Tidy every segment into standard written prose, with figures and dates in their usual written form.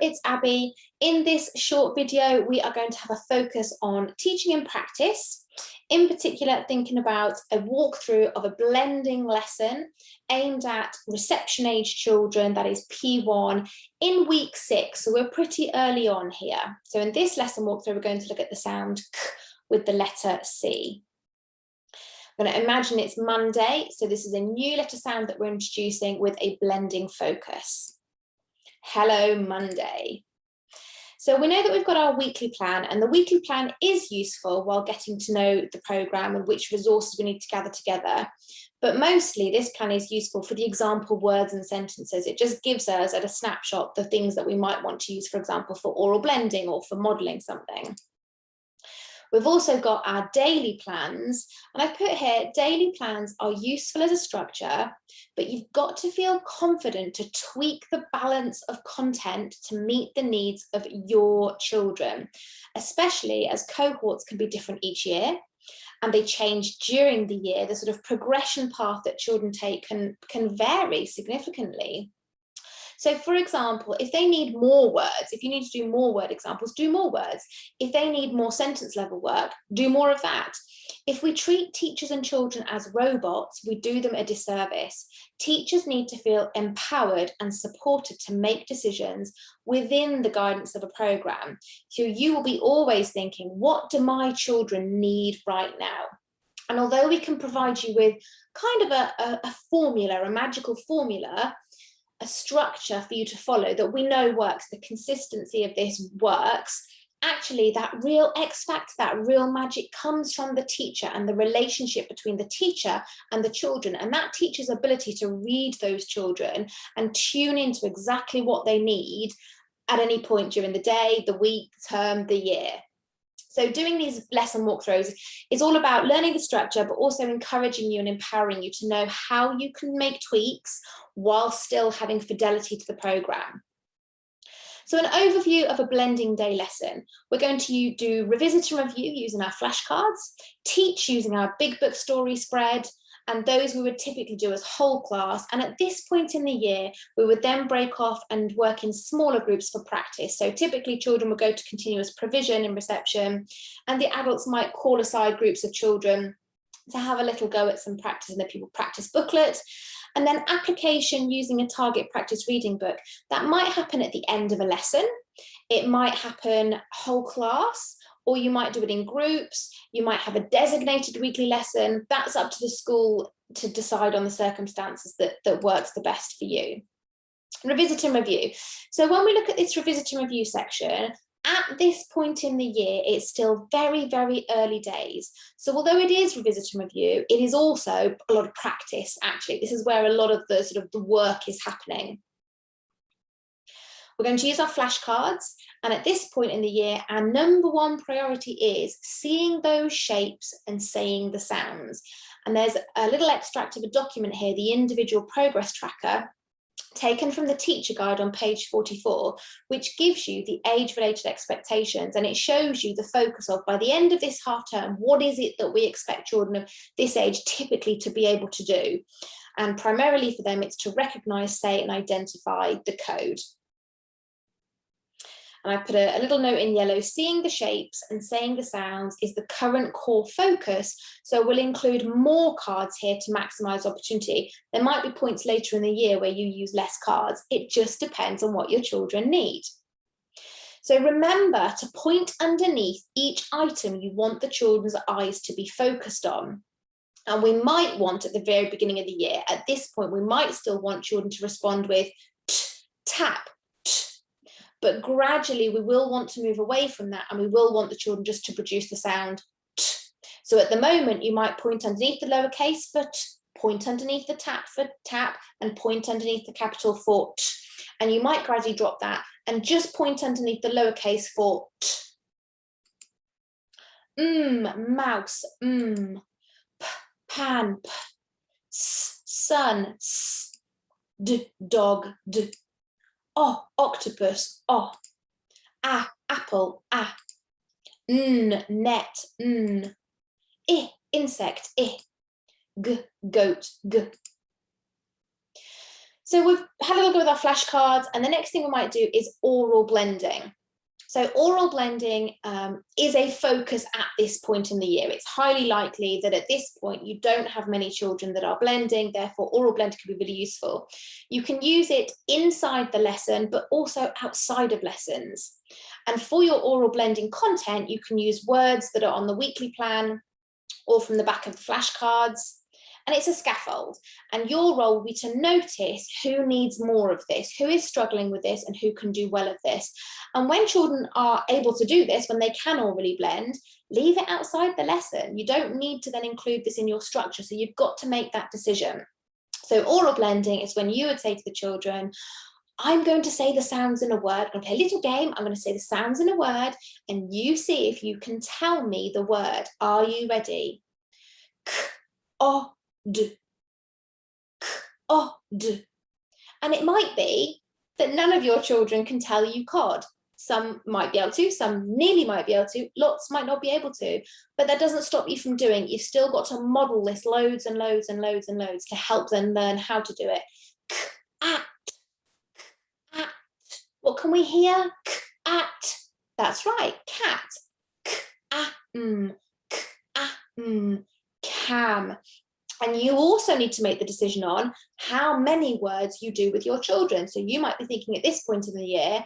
it's Abby. In this short video, we are going to have a focus on teaching in practice, in particular thinking about a walkthrough of a blending lesson aimed at reception age children, that is P1, in week 6. So we're pretty early on here. So in this lesson walkthrough, we're going to look at the sound K with the letter C. I'm going to imagine it's Monday, so this is a new letter sound that we're introducing with a blending focus. Hello, Monday. So we know that we've got our weekly plan, and the weekly plan is useful while getting to know the programme and which resources we need to gather together. But mostly this plan is useful for the example words and sentences. It just gives us at a snapshot the things that we might want to use, for example, for oral blending or for modelling something. We've also got our daily plans, and I've put here, daily plans are useful as a structure, but you've got to feel confident to tweak the balance of content to meet the needs of your children, especially as cohorts can be different each year, and they change during the year. The sort of progression path that children take can vary significantly. So for example, if they need more words, if you need to do more word examples, do more words. If they need more sentence level work, do more of that. If we treat teachers and children as robots, we do them a disservice. Teachers need to feel empowered and supported to make decisions within the guidance of a programme. So you will be always thinking, what do my children need right now? And although we can provide you with kind of a formula, a magical formula, a structure for you to follow that we know works, the consistency of this works, actually that real X factor, that real magic comes from the teacher and the relationship between the teacher and the children, and that teacher's ability to read those children and tune into exactly what they need at any point during the day, the week, term, the year. So doing these lesson walkthroughs is all about learning the structure, but also encouraging you and empowering you to know how you can make tweaks while still having fidelity to the programme. So an overview of a blending day lesson. We're going to do revisit and review using our flashcards, teach using our big book story spread, and those we would typically do as whole class. And at this point in the year, we would then break off and work in smaller groups for practice. So typically children would go to continuous provision in reception, and the adults might call aside groups of children to have a little go at some practice in the pupil practice booklet. And then application using a target practice reading book. That might happen at the end of a lesson. It might happen whole class, or you might do it in groups. You might have a designated weekly lesson. That's up to the school to decide on the circumstances that works the best for you. Revisit and review. So when we look at this revisit and review section, at this point in the year, it's still very, very early days. So although it is revisit and review, it is also a lot of practice, actually. This is where a lot of the sort of the work is happening. We're going to use our flashcards, and at this point in the year, our number one priority is seeing those shapes and saying the sounds. And there's a little extract of a document here, the individual progress tracker, taken from the teacher guide on page 44, which gives you the age-related expectations, and it shows you the focus of, by the end of this half term, what is it that we expect children of this age typically to be able to do? And primarily for them, it's to recognise, say, and identify the code. And I put a little note in yellow, seeing the shapes and saying the sounds is the current core focus. So we'll include more cards here to maximise opportunity. There might be points later in the year where you use less cards. It just depends on what your children need. So remember to point underneath each item you want the children's eyes to be focused on. And we might want at the very beginning of the year, at this point, we might still want children to respond with t, tap, but gradually we will want to move away from that, and we will want the children just to produce the sound t. So at the moment, you might point underneath the lowercase for t, point underneath the tap for tap, and point underneath the capital for t. And you might gradually drop that and just point underneath the lowercase for t. Mouse, p, pan, p, sun, s, d, dog, d. Oh, octopus, oh. Ah, apple, ah. Net, insect, G, goat, g. So we've had a look at our flashcards, and the next thing we might do is oral blending. So oral blending is a focus at this point in the year. It's highly likely that at this point you don't have many children that are blending, therefore oral blending can be really useful. You can use it inside the lesson, but also outside of lessons. And for your oral blending content, you can use words that are on the weekly plan or from the back of the flashcards. And it's a scaffold, and your role will be to notice who needs more of this, who is struggling with this, and who can do well at this. And when children are able to do this, when they can orally blend, leave it outside the lesson. You don't need to then include this in your structure, so you've got to make that decision. So oral blending is when you would say to the children, I'm going to say the sounds in a word. I'm going to play a little game. I'm going to say the sounds in a word, and you see if you can tell me the word. Are you ready? K, o, d, k, o, d. And it might be that none of your children can tell you cod. Some might be able to, some nearly might be able to, lots might not be able to, but that doesn't stop you from doing. You've still got to model this loads and loads and loads and loads to help them learn how to do it. K, at, at. What can we hear? K, at. That's right, cat. K, a, k, a, cam. And you also need to make the decision on how many words you do with your children. So you might be thinking at this point in the year,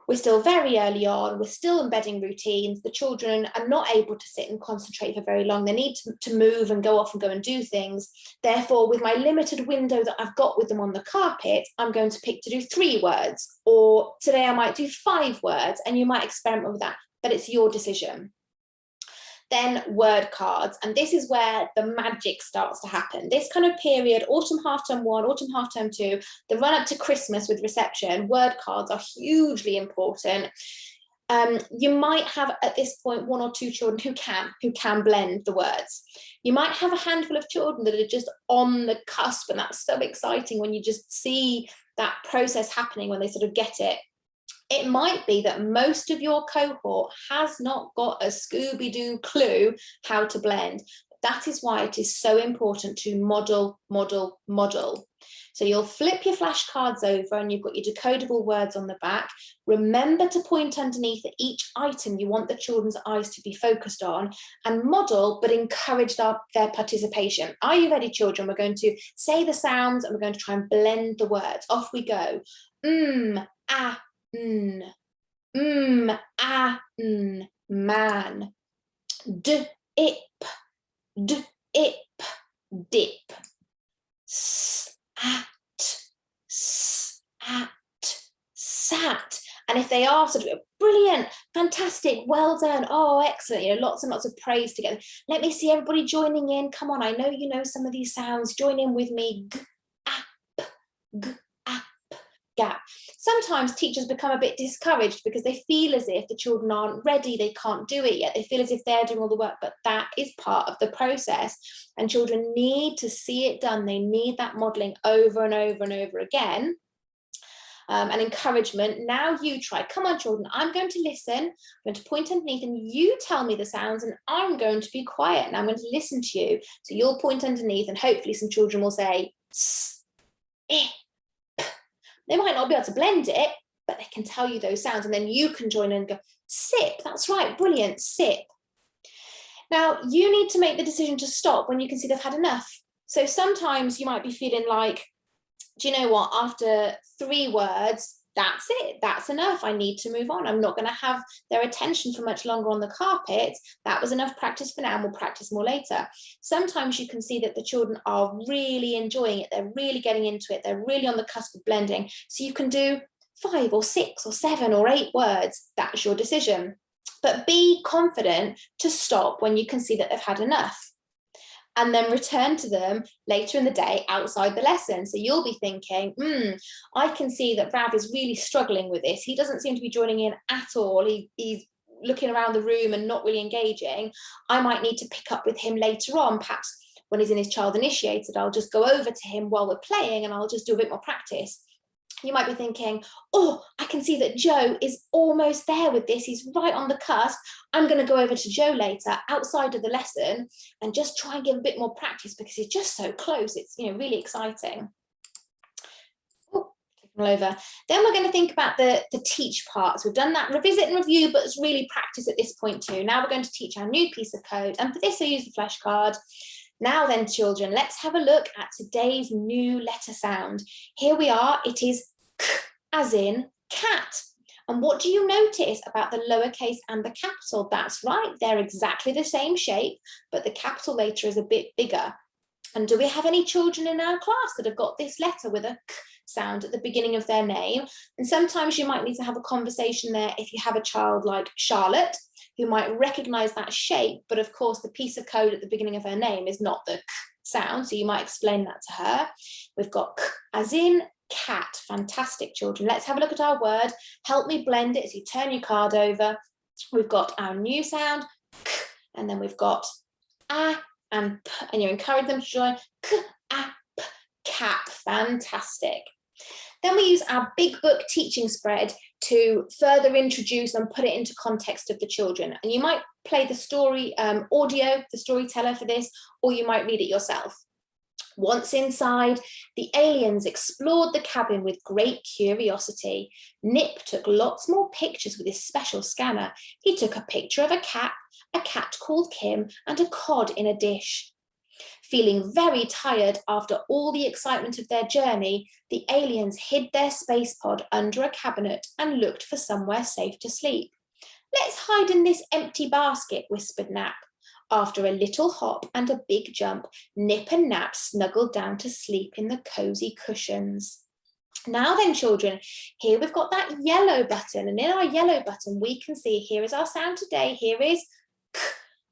we're still very early on, we're still embedding routines, the children are not able to sit and concentrate for very long, they need to move and go off and go and do things. Therefore, with my limited window that I've got with them on the carpet, I'm going to pick to do 3 words, or today I might do 5 words, and you might experiment with that, but it's your decision. Then word cards, and this is where the magic starts to happen. This kind of period, autumn half term 1, autumn half term 2, the run up to Christmas with reception, word cards are hugely important. You might have at this point 1 or 2 children who can blend the words. You might have a handful of children that are just on the cusp, and that's so exciting when you just see that process happening when they sort of get it. It might be that most of your cohort has not got a Scooby-Doo clue how to blend. That is why it is so important to model, model, model. So you'll flip your flashcards over and you've got your decodable words on the back. Remember to point underneath at each item you want the children's eyes to be focused on, and model, but encourage their participation. Are you ready, children? We're going to say the sounds and we're going to try and blend the words. Off we go. Ah, man. Dip, dip. Sat, sat. And if they are sort of brilliant, fantastic, well done, oh, excellent, you know, lots and lots of praise together. Let me see everybody joining in. Come on, I know you know some of these sounds. Join in with me. G, ap, g, ap. Gap. Sometimes teachers become a bit discouraged because they feel as if the children aren't ready, they can't do it yet, they feel as if they're doing all the work, but that is part of the process, and children need to see it done. They need that modelling over and over and over again. And encouragement. Now you try. Come on, children, I'm going to listen, I'm going to point underneath and you tell me the sounds, and I'm going to be quiet and I'm going to listen to you. So you'll point underneath and hopefully some children will say s, eh. They might not be able to blend it, but they can tell you those sounds, and then you can join in and go, sip, that's right, brilliant, sip. Now, you need to make the decision to stop when you can see they've had enough. So sometimes you might be feeling like, do you know what, after 3 words, that's it, that's enough, I need to move on. I'm not going to have their attention for much longer on the carpet. That was enough practice for now, and we'll practice more later. Sometimes you can see that the children are really enjoying it, they're really getting into it, they're really on the cusp of blending. So you can do 5 or 6 or 7 or 8 words, that's your decision. But be confident to stop when you can see that they've had enough, and then return to them later in the day outside the lesson. So you'll be thinking, I can see that Rav is really struggling with this. He doesn't seem to be joining in at all. He's looking around the room and not really engaging. I might need to pick up with him later on, perhaps when he's in his child initiated. I'll just go over to him while we're playing and I'll just do a bit more practice. You might be thinking, oh, I can see that Joe is almost there with this. He's right on the cusp. I'm going to go over to Joe later outside of the lesson and just try and give a bit more practice because he's just so close. It's, you know, really exciting. over. Then we're going to think about the teach parts. We've done that revisit and review, but it's really practice at this point too. Now we're going to teach our new piece of code. And for this, I use the flashcard. Now then, children, let's have a look at today's new letter sound. Here we are. It is k, as in cat. And what do you notice about the lowercase and the capital? That's right. They're exactly the same shape, but the capital letter is a bit bigger. And do we have any children in our class that have got this letter with a k sound at the beginning of their name? And sometimes you might need to have a conversation there if you have a child like Charlotte, who might recognize that shape, but of course the piece of code at the beginning of her name is not the k sound, so you might explain that to her. We've got k as in cat. Fantastic, children. Let's have a look at our word. Help me blend it as you turn your card over. We've got our new sound, k, and then we've got a and p, and you encourage them to join k, a, p, cap. Fantastic. Then we use our big book teaching spread to further introduce and put it into context of the children. And you might play the story audio, the storyteller for this, or you might read it yourself. Once inside, the aliens explored the cabin with great curiosity. Nip took lots more pictures with his special scanner. He took a picture of a cat called Kim, and a cod in a dish. Feeling very tired after all the excitement of their journey, the aliens hid their space pod under a cabinet and looked for somewhere safe to sleep. "Let's hide in this empty basket," whispered Nap. After a little hop and a big jump, Nip and Nap snuggled down to sleep in the cozy cushions. Now then, children, here we've got that yellow button, and in our yellow button we can see here is our sound today. Here is k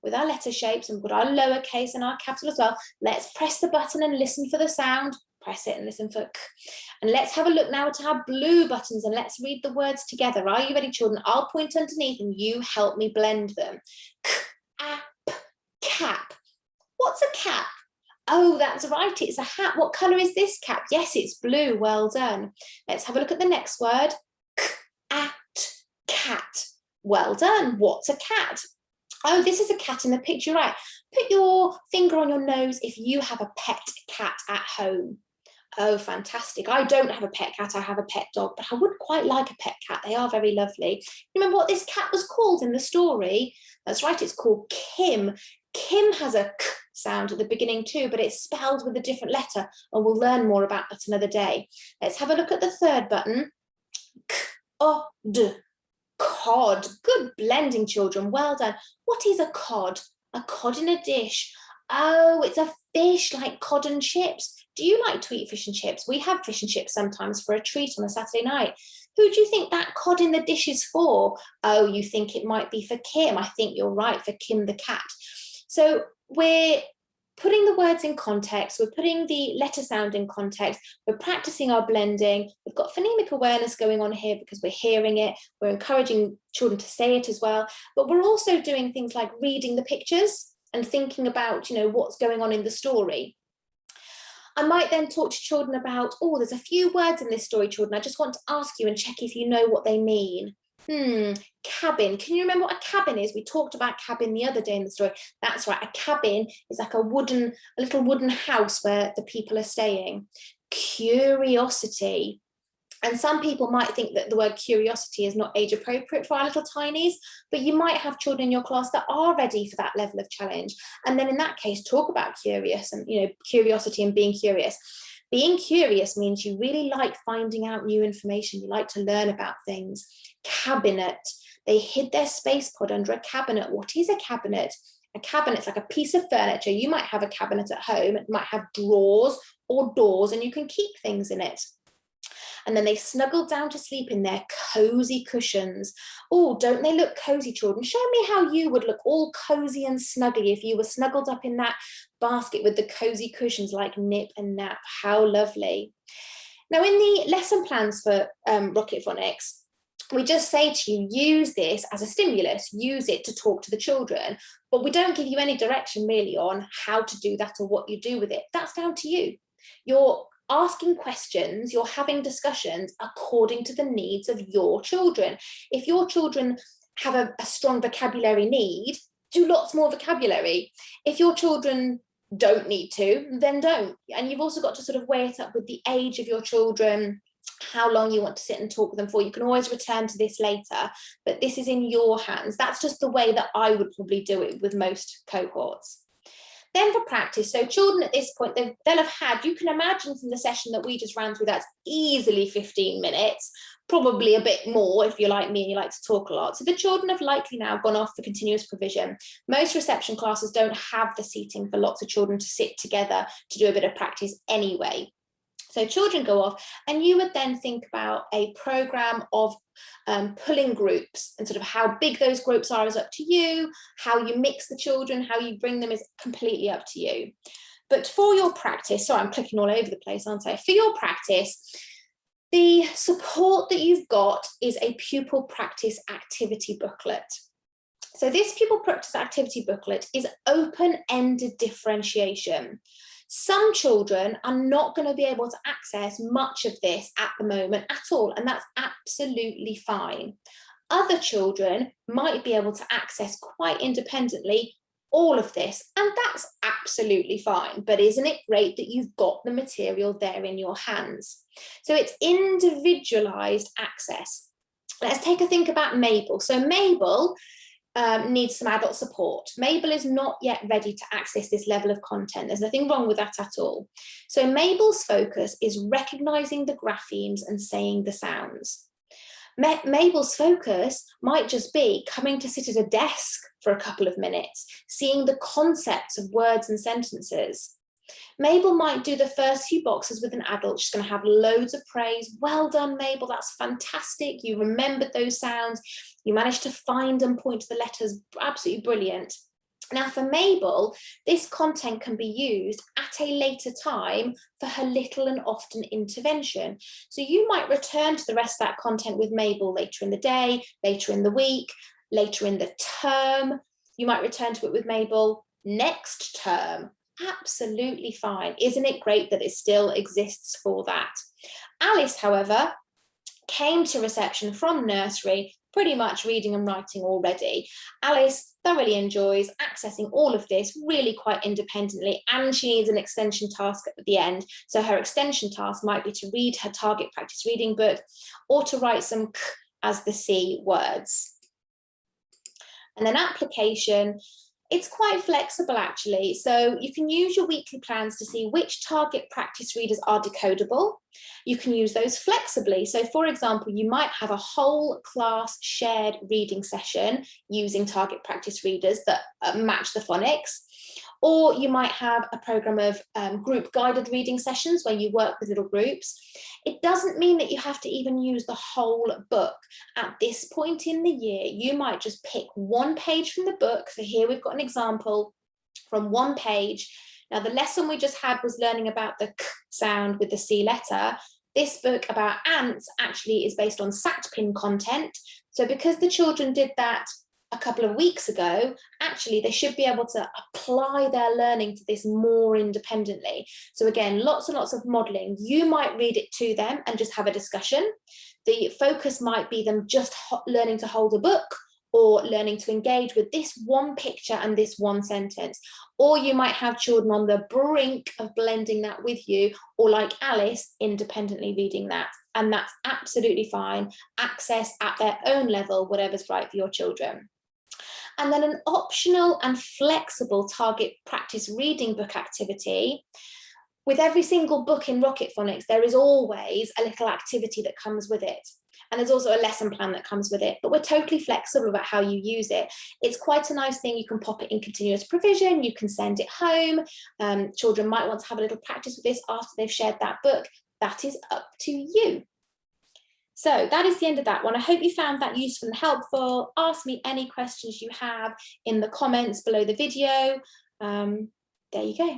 with our letter shapes, and we've got our lowercase and our capital as well. Let's press the button and listen for the sound. Press it and listen for k. And let's have a look now at our blue buttons, and let's read the words together. Are you ready, children? I'll point underneath and you help me blend them. K, a, p, cap. What's a cap? Oh, that's right, it's a hat. What colour is this cap? Yes, it's blue. Well done. Let's have a look at the next word. Cat, cat. Well done. What's a cat? Oh, this is a cat in the picture, right? Put your finger on your nose if you have a pet cat at home. Oh, fantastic. I don't have a pet cat, I have a pet dog, but I would quite like a pet cat. They are very lovely. Remember what this cat was called in the story? That's right, it's called Kim. Kim has a k sound at the beginning too, but it's spelled with a different letter, and we'll learn more about that another day. Let's have a look at the third button. K-o-d, cod. Good blending, children. Well done. What is a cod? A cod in a dish. Oh, it's a fish like cod and chips. Do you like to eat fish and chips? We have fish and chips sometimes for a treat on a Saturday night. Who do you think that cod in the dish is for? Oh, you think it might be for Kim. I think you're right, for Kim the cat. So we're putting the words in context, we're putting the letter sound in context, we're practicing our blending, we've got phonemic awareness going on here because we're hearing it, we're encouraging children to say it as well, but we're also doing things like reading the pictures and thinking about, what's going on in the story. I might then talk to children about, oh, there's a few words in this story, children, I just want to ask you and check if you know what they mean. Cabin. Can you remember what a cabin is? We talked about cabin the other day in the story. That's right, a cabin is like a little wooden house where the people are staying. Curiosity. And some people might think that the word curiosity is not age appropriate for our little tinies, but you might have children in your class that are ready for that level of challenge. And then in that case, talk about curious and, curiosity and being curious. Being curious means you really like finding out new information. You like to learn about things. Cabinet. They hid their space pod under a cabinet. What is a cabinet? A cabinet's like a piece of furniture. You might have a cabinet at home. It might have drawers or doors, and you can keep things in it. And then they snuggled down to sleep in their cozy cushions. Oh, don't they look cozy, children? Show me how you would look all cozy and snuggly if you were snuggled up in that basket with the cozy cushions like Nip and Nap. How lovely. Now, in the lesson plans for Rocket Phonics, we just say to you, use this as a stimulus, use it to talk to the children, but we don't give you any direction really on how to do that or what you do with it. That's down to you. You're asking questions, you're having discussions according to the needs of your children. If your children have a strong vocabulary need, do lots more vocabulary. If your children don't need to, then don't. And you've also got to sort of weigh it up with the age of your children, how long you want to sit and talk with them for. You can always return to this later, but this is in your hands. That's just the way that I would probably do it with most cohorts. Then for practice, so children at this point, they'll have had, you can imagine from the session that we just ran through, that's easily 15 minutes, probably a bit more if you're like me and you like to talk a lot. So the children have likely now gone off for continuous provision. Most reception classes don't have the seating for lots of children to sit together to do a bit of practice anyway. So children go off, and you would then think about a program of pulling groups, and sort of how big those groups are is up to you. How you mix the children, how you bring them is completely up to you. But for your practice, sorry, I'm clicking all over the place, aren't I? For your practice, the support that you've got is a pupil practice activity booklet. So this pupil practice activity booklet is open-ended differentiation. Some children are not going to be able to access much of this at the moment at all, and that's absolutely fine. Other children might be able to access quite independently all of this, and that's absolutely fine. But isn't it great that you've got the material there in your hands? So it's individualized access. Let's take a think about Mabel. So Mabel needs some adult support. Mabel is not yet ready to access this level of content. There's nothing wrong with that at all. So Mabel's focus is recognizing the graphemes and saying the sounds. Mabel's focus might just be coming to sit at a desk for a couple of minutes, seeing the concepts of words and sentences. Mabel might do the first few boxes with an adult. She's going to have loads of praise. Well done, Mabel, that's fantastic. You remembered those sounds. You managed to find and point to the letters. Absolutely brilliant. Now for Mabel, this content can be used at a later time for her little and often intervention. So you might return to the rest of that content with Mabel later in the day, later in the week, later in the term. You might return to it with Mabel next term. Absolutely fine. Isn't it great that it still exists for that? Alice, however, came to reception from nursery pretty much reading and writing already. Alice thoroughly enjoys accessing all of this really quite independently, and she needs an extension task at the end. So her extension task might be to read her target practice reading book or to write some k as the C words. And then application, it's quite flexible actually. So you can use your weekly plans to see which target practice readers are decodable. You can use those flexibly. So for example, you might have a whole class shared reading session using target practice readers that match the phonics. Or you might have a program of group guided reading sessions where you work with little groups. It doesn't mean that you have to even use the whole book. At this point in the year, you might just pick one page from the book. So here we've got an example from one page. Now the lesson we just had was learning about the k sound with the C letter. This book about ants actually is based on SATPIN content. So because the children did that a couple of weeks ago, actually they should be able to apply their learning to this more independently. So again, lots and lots of modeling. You might read it to them and just have a discussion. The focus might be them just learning to hold a book or learning to engage with this one picture and this one sentence. Or you might have children on the brink of blending that with you, or like Alice, independently reading that. And that's absolutely fine. Access at their own level, whatever's right for your children. And then an optional and flexible target practice reading book activity. With every single book in Rocket Phonics, there is always a little activity that comes with it. And there's also a lesson plan that comes with it, but we're totally flexible about how you use it. It's quite a nice thing. You can pop it in continuous provision. You can send it home. Children might want to have a little practice with this after they've shared that book. That is up to you. So that is the end of that one. I hope you found that useful and helpful. Ask me any questions you have in the comments below the video. There you go.